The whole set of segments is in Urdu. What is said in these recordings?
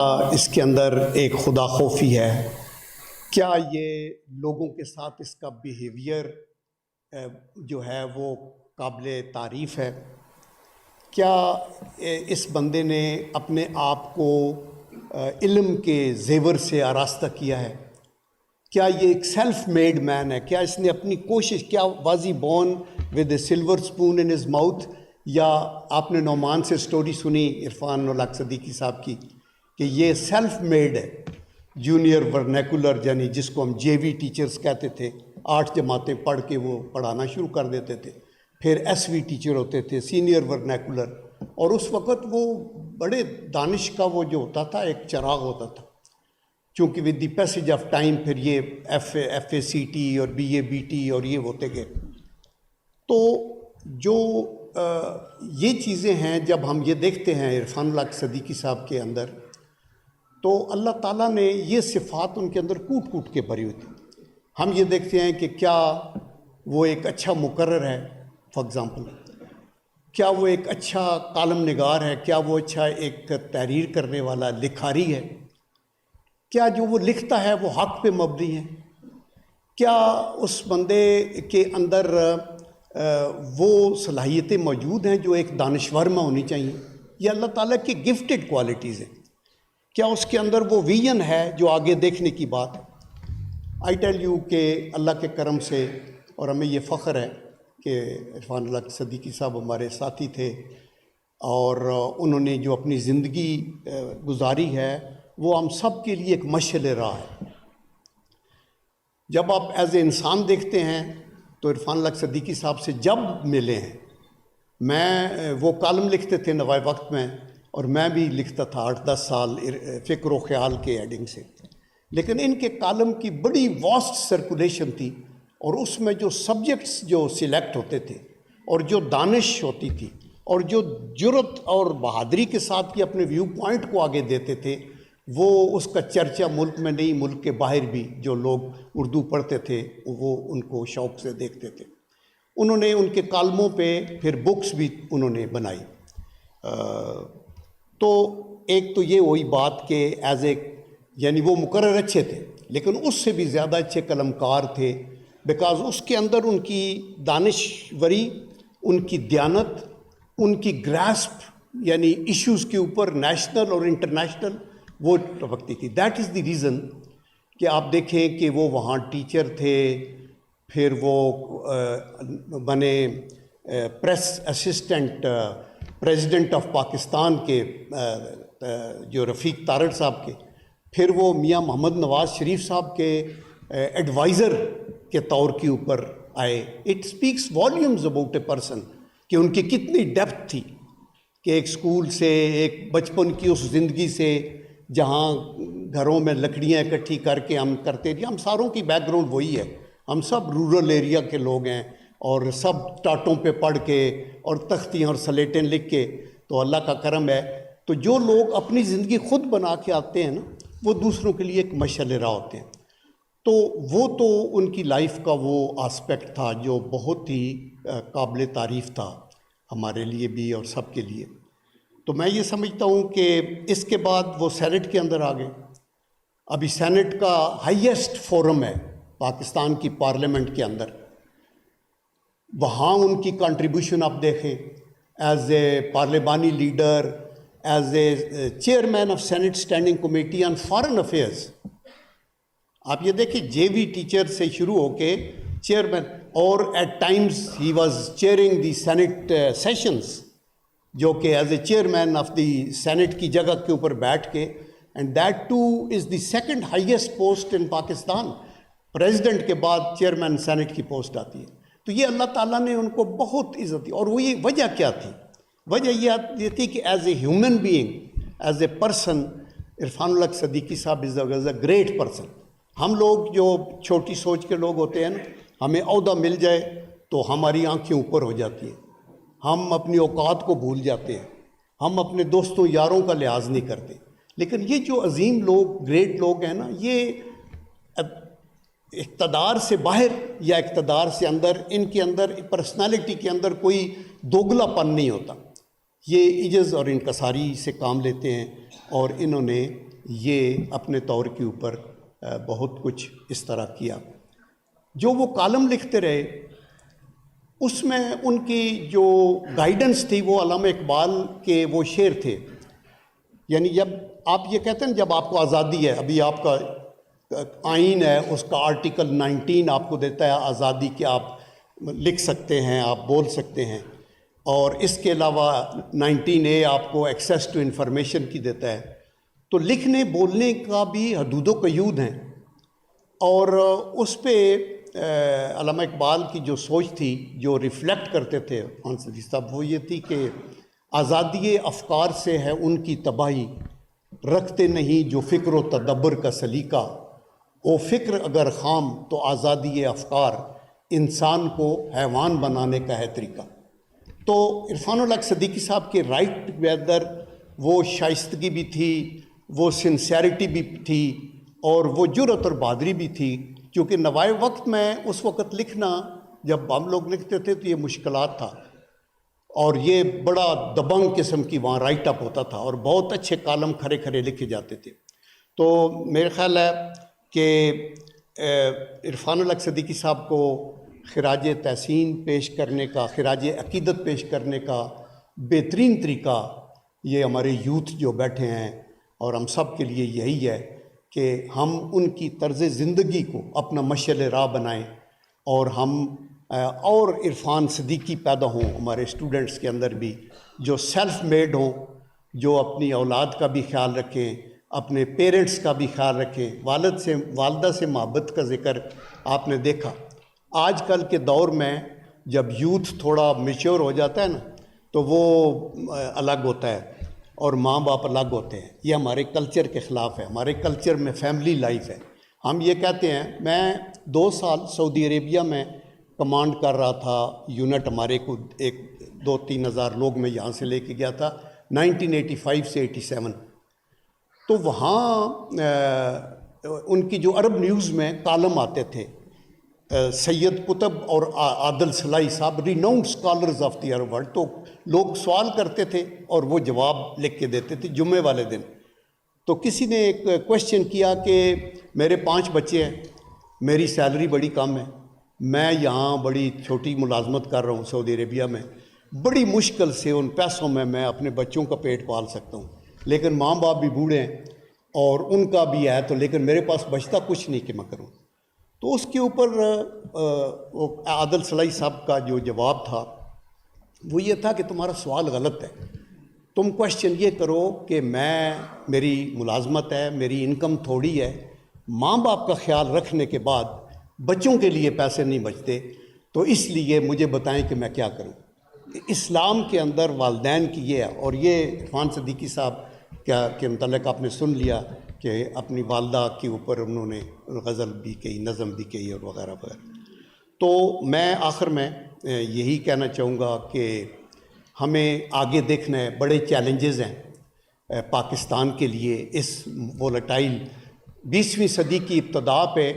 اس کے اندر ایک خدا خوفی ہے. کیا یہ لوگوں کے ساتھ اس کا بیہیویئر جو ہے وہ قابل تعریف ہے؟ کیا اس بندے نے اپنے آپ کو علم کے زیور سے آراستہ کیا ہے؟ کیا یہ ایک سیلف میڈ مین ہے؟ کیا اس نے اپنی کوشش، کیا was he born with a silver spoon in his mouth? یا آپ نے نعمان سے سٹوری سنی عرفان الحق صدیقی صاحب کی کہ یہ سیلف میڈ ہے، جونیئر ورنیکولر، یعنی جس کو ہم جے وی ٹیچرز کہتے تھے، 8 جماعتیں پڑھ کے وہ پڑھانا شروع کر دیتے تھے. پھر ایس وی ٹیچر ہوتے تھے، سینئر ورنیکولر. اور اس وقت وہ بڑے دانش کا وہ جو ہوتا تھا ایک چراغ ہوتا تھا. چونکہ with the passage of time پھر یہ ایف اے سی ٹی اور بی اے بی ٹی اور یہ ہوتے گئے. تو جو یہ چیزیں ہیں، جب ہم یہ دیکھتے ہیں عرفان الحق صدیقی صاحب کے اندر، تو اللہ تعالیٰ نے یہ صفات ان کے اندر کوٹ کوٹ کے بھری ہوئی تھی. ہم یہ دیکھتے ہیں کہ کیا وہ ایک اچھا مقرر ہے، فار ایگزامپل، کیا وہ ایک اچھا کالم نگار ہے، کیا وہ اچھا ایک تحریر کرنے والا لکھاری ہے، کیا جو وہ لکھتا ہے وہ حق پہ مبنی ہے، کیا اس بندے کے اندر وہ صلاحیتیں موجود ہیں جو ایک دانشور میں ہونی چاہیے. یہ اللہ تعالیٰ کی گفٹڈ کوالٹیز ہیں. کیا اس کے اندر وہ ویژن ہے جو آگے دیکھنے کی بات ہے؟ آئی ٹیل یو کہ اللہ کے کرم سے، اور ہمیں یہ فخر ہے کہ عرفان الحق صدیقی صاحب ہمارے ساتھی تھے، اور انہوں نے جو اپنی زندگی گزاری ہے وہ ہم سب کے لیے ایک مشعل راہ ہے. جب آپ ایز اے انسان دیکھتے ہیں تو عرفان الحق صدیقی صاحب سے جب ملے ہیں، میں وہ کالم لکھتے تھے نوائے وقت میں، اور میں بھی لکھتا تھا 8-10 سال فکر و خیال کے ہیڈنگ سے. لیکن ان کے کالم کی بڑی واسٹ سرکولیشن تھی، اور اس میں جو سبجیکٹس جو سلیکٹ ہوتے تھے، اور جو دانش ہوتی تھی، اور جو جرت اور بہادری کے ساتھ کی اپنے ویو پوائنٹ کو آگے دیتے تھے، وہ اس کا چرچا ملک میں نہیں، ملک کے باہر بھی جو لوگ اردو پڑھتے تھے وہ ان کو شوق سے دیکھتے تھے. انہوں نے ان کے کالموں پہ پھر بکس بھی انہوں نے بنائی. تو ایک تو یہ وہی بات کہ ایز اے، یعنی وہ مقرر اچھے تھے، لیکن اس سے بھی زیادہ اچھے قلمکار تھے، بیکاز اس کے اندر ان کی دانشوری، ان کی دیانت، ان کی گراسپ، یعنی ایشوز کے اوپر نیشنل اور انٹرنیشنل وہ ٹپکتی تھی. دیٹ از دی ریزن کہ آپ دیکھیں کہ وہ وہاں ٹیچر تھے، پھر وہ بنے press assistant president of Pakistan کے، جو رفیق تارڑ صاحب کے، پھر وہ میاں محمد نواز شریف صاحب کے ایڈوائزر کے طور کے اوپر آئے. It speaks volumes about a person کہ ان کی کتنی ڈیپتھ تھی، کہ ایک اسکول سے، ایک بچپن کی اس زندگی سے جہاں گھروں میں لکڑیاں اکٹھی کر کے ہم کرتے تھے. ہم ساروں کی بیک گراؤنڈ وہی ہے، ہم سب رورل ایریا کے لوگ ہیں، اور سب ٹاٹوں پہ پڑھ کے اور تختیاں اور سلیٹیں لکھ کے. تو اللہ کا کرم ہے. تو جو لوگ اپنی زندگی خود بنا کے آتے ہیں نا، وہ دوسروں کے لیے ایک مشعل راہ ہوتے ہیں. تو وہ تو ان کی لائف کا وہ آسپیکٹ تھا جو بہت ہی قابل تعریف تھا ہمارے لیے بھی اور سب کے لیے. تو میں یہ سمجھتا ہوں کہ اس کے بعد وہ سینٹ کے اندر آ گئے. ابھی سینٹ کا ہائیسٹ فورم ہے پاکستان کی پارلیمنٹ کے اندر. وہاں ان کی کنٹریبیوشن آپ دیکھیں ایز اے پارلیمانی leader, as a chairman of senate standing committee on foreign affairs. آپ یہ دیکھیں جے وی ٹیچر سے شروع ہو کے چیئرمین، اور at times he was chairing the senate sessions, جو کہ as a chairman of the senate کی جگہ کے اوپر بیٹھ کے. And that too is the second highest post in Pakistan. President کے بعد چیئرمین سینٹ کی پوسٹ آتی ہے. تو یہ اللہ تعالیٰ نے ان کو بہت عزت دی. اور وہ یہ وجہ کیا تھی؟ وجہ یہ تھی کہ as a human being, as a person, Irfan الحق صدیقی صاحب از اے گریٹ پرسن. ہم لوگ جو چھوٹی سوچ کے لوگ ہوتے ہیں نا، ہمیں عہدہ مل جائے تو ہماری آنکھیں اوپر ہو جاتی ہیں، ہم اپنی اوقات کو بھول جاتے ہیں، ہم اپنے دوستوں یاروں کا لحاظ نہیں کرتے. لیکن یہ جو عظیم لوگ، گریٹ لوگ ہیں نا، یہ اقتدار سے باہر یا اقتدار سے اندر، ان کے اندر پرسنالٹی کے اندر کوئی دوگلا پن نہیں ہوتا. یہ عجز اور انکساری سے کام لیتے ہیں، اور انہوں نے یہ اپنے طور کے اوپر بہت کچھ اس طرح کیا. جو وہ کالم لکھتے رہے اس میں ان کی جو گائیڈنس تھی وہ علامہ اقبال کے وہ شعر تھے. یعنی جب آپ یہ کہتے ہیں جب آپ کو آزادی ہے، ابھی آپ کا آئین ہے، اس کا آرٹیکل 19 آپ کو دیتا ہے آزادی کہ آپ لکھ سکتے ہیں، آپ بول سکتے ہیں، اور اس کے علاوہ 19A آپ کو ایکسیس ٹو انفارمیشن کی دیتا ہے. تو لکھنے بولنے کا بھی حدود و قیود ہیں. اور اس پہ علامہ اقبال کی جو سوچ تھی، جو ریفلیکٹ کرتے تھے عرفان صدیقی صاحب، وہ یہ تھی کہ آزادی افکار سے ہے ان کی تباہی، رکھتے نہیں جو فکر و تدبر کا سلیقہ، وہ فکر اگر خام تو آزادی افکار، انسان کو حیوان بنانے کا ہے طریقہ. تو عرفان الحق صدیقی صاحب کے رائٹ ٹوگیدر وہ شائستگی بھی تھی، وہ سنسیریٹی بھی تھی، اور وہ جرأت اور بہادری بھی تھی. کیونکہ نوائے وقت میں اس وقت لکھنا، جب ہم لوگ لکھتے تھے تو یہ مشکلات تھا، اور یہ بڑا دبنگ قسم کی وہاں رائٹ اپ ہوتا تھا، اور بہت اچھے کالم کھڑے کھڑے لکھے جاتے تھے. تو میرے خیال ہے کہ عرفان الحق صدیقی صاحب کو خراج تحسین پیش کرنے کا، خراج عقیدت پیش کرنے کا بہترین طریقہ یہ ہمارے یوتھ جو بیٹھے ہیں اور ہم سب کے لیے یہی ہے کہ ہم ان کی طرز زندگی کو اپنا مشعل راہ بنائیں، اور ہم اور عرفان صدیقی پیدا ہوں ہمارے اسٹوڈنٹس کے اندر بھی، جو سیلف میڈ ہوں، جو اپنی اولاد کا بھی خیال رکھیں، اپنے پیرنٹس کا بھی خیال رکھیں. والدہ سے محبت کا ذکر آپ نے دیکھا. آج کل کے دور میں جب یوتھ تھوڑا میچور ہو جاتا ہے نا تو وہ الگ ہوتا ہے اور ماں باپ الگ ہوتے ہیں. یہ ہمارے کلچر کے خلاف ہے. ہمارے کلچر میں فیملی لائف ہے. ہم یہ کہتے ہیں، میں 2 سال سعودی عربیہ میں کمانڈ کر رہا تھا یونٹ، ہمارے کو 2-3 ہزار لوگ میں یہاں سے لے کے گیا تھا 1985 سے 87. تو وہاں ان کی جو عرب نیوز میں کالم آتے تھے، سید قطب اور عادل صلاحی صاحب renowned scholars of the Arab world, تو لوگ سوال کرتے تھے اور وہ جواب لکھ کے دیتے تھے جمعے والے دن. تو کسی نے ایک کویشچن کیا کہ میرے 5 بچے ہیں، میری سیلری بڑی کم ہے، میں یہاں بڑی چھوٹی ملازمت کر رہا ہوں سعودی عربیہ میں، بڑی مشکل سے ان پیسوں میں اپنے بچوں کا پیٹ پال سکتا ہوں، لیکن ماں باپ بھی بوڑھے ہیں اور ان کا بھی ہے، تو لیکن میرے پاس بچتا کچھ نہیں کہ میں کروں. تو اس کے اوپر عادل صلاحی صاحب کا جو جواب تھا وہ یہ تھا کہ تمہارا سوال غلط ہے. تم کویشچن یہ کرو کہ میری ملازمت ہے، میری انکم تھوڑی ہے، ماں باپ کا خیال رکھنے کے بعد بچوں کے لیے پیسے نہیں بچتے، تو اس لیے مجھے بتائیں کہ میں کیا کروں. اسلام کے اندر والدین کی یہ ہے. اور یہ عرفان صدیقی صاحب کے متعلق آپ نے سن لیا کہ اپنی والدہ کے اوپر انہوں نے غزل بھی کہی، نظم بھی کہی اور وغیرہ وغیرہ. تو میں آخر میں یہی کہنا چاہوں گا کہ ہمیں آگے دیکھنا ہے. بڑے چیلنجز ہیں پاکستان کے لیے اس وولٹائل 20ویں صدی کی ابتدا پہ.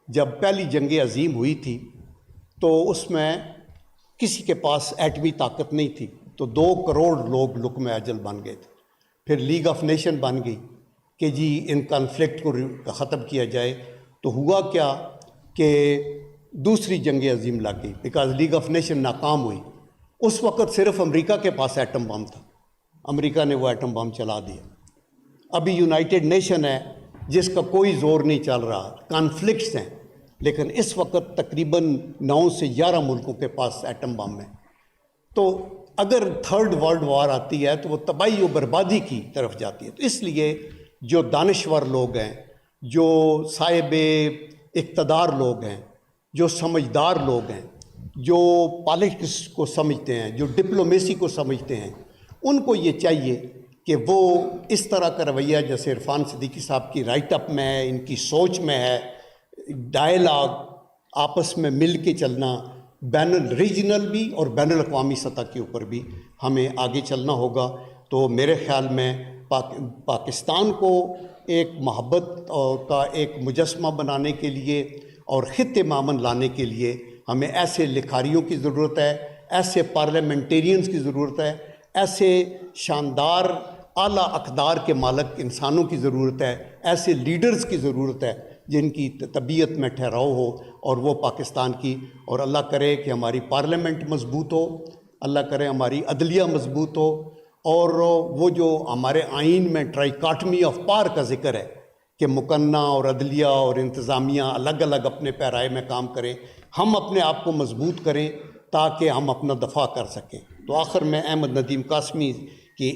جب پہلی جنگ عظیم ہوئی تھی تو اس میں کسی کے پاس ایٹمی طاقت نہیں تھی، تو 2 کروڑ لوگ لقمہ اجل بن گئے تھے. پھر لیگ آف نیشن بن گئی کہ جی ان کانفلکٹ کو ختم کیا جائے. تو ہوا کیا کہ دوسری جنگ عظیم لگ گئی، بیکاز لیگ آف نیشن ناکام ہوئی. اس وقت صرف امریکہ کے پاس ایٹم بم تھا، امریکہ نے وہ ایٹم بم چلا دیا. ابھی یونائٹڈ نیشن ہے جس کا کوئی زور نہیں چل رہا، کانفلکٹس ہیں، لیکن اس وقت تقریباً 9 سے 11 ملکوں کے پاس ایٹم بم ہے. تو اگر 3rd ورلڈ وار آتی ہے تو وہ تباہی و بربادی کی طرف جاتی ہے. تو اس لیے جو دانشور لوگ ہیں، جو صاحب اقتدار لوگ ہیں، جو سمجھدار لوگ ہیں، جو پالیٹکس کو سمجھتے ہیں، جو ڈپلومیسی کو سمجھتے ہیں، ان کو یہ چاہیے کہ وہ اس طرح کا رویہ جیسے عرفان صدیقی صاحب کی رائٹ اپ میں ہے، ان کی سوچ میں ہے، ڈائلاگ، آپس میں مل کے چلنا، بین ریجنل بھی اور بین الاقوامی سطح کے اوپر بھی ہمیں آگے چلنا ہوگا. تو میرے خیال میں پاکستان کو ایک محبت کا ایک مجسمہ بنانے کے لیے اور خطے مامن لانے کے لیے ہمیں ایسے لکھاریوں کی ضرورت ہے، ایسے پارلیمنٹیرینز کی ضرورت ہے، ایسے شاندار اعلیٰ اقدار کے مالک انسانوں کی ضرورت ہے، ایسے لیڈرز کی ضرورت ہے جن کی طبیعت میں ٹھہراؤ ہو، اور وہ پاکستان کی، اور اللہ کرے کہ ہماری پارلیمنٹ مضبوط ہو، اللہ کرے ہماری عدلیہ مضبوط ہو، اور وہ جو ہمارے آئین میں ٹرائیکاٹمی آف پار کا ذکر ہے کہ مقننہ اور عدلیہ اور انتظامیہ الگ الگ اپنے پیرائے میں کام کریں، ہم اپنے آپ کو مضبوط کریں تاکہ ہم اپنا دفاع کر سکیں۔ تو آخر میں احمد ندیم قاسمی کی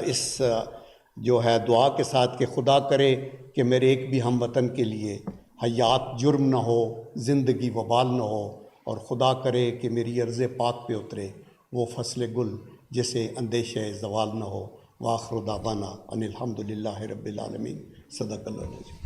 اس جو ہے دعا کے ساتھ کہ خدا کرے کہ میرے ایک بھی ہم وطن کے لیے حیات جرم نہ ہو، زندگی وبال نہ ہو، اور خدا کرے کہ میری عرض پاک پہ اترے وہ فصل گل جسے اندیشہ زوال نہ ہو۔ وآخر دعوانا ان الحمد للہ رب العالمین۔ صدق اللہ العظیم۔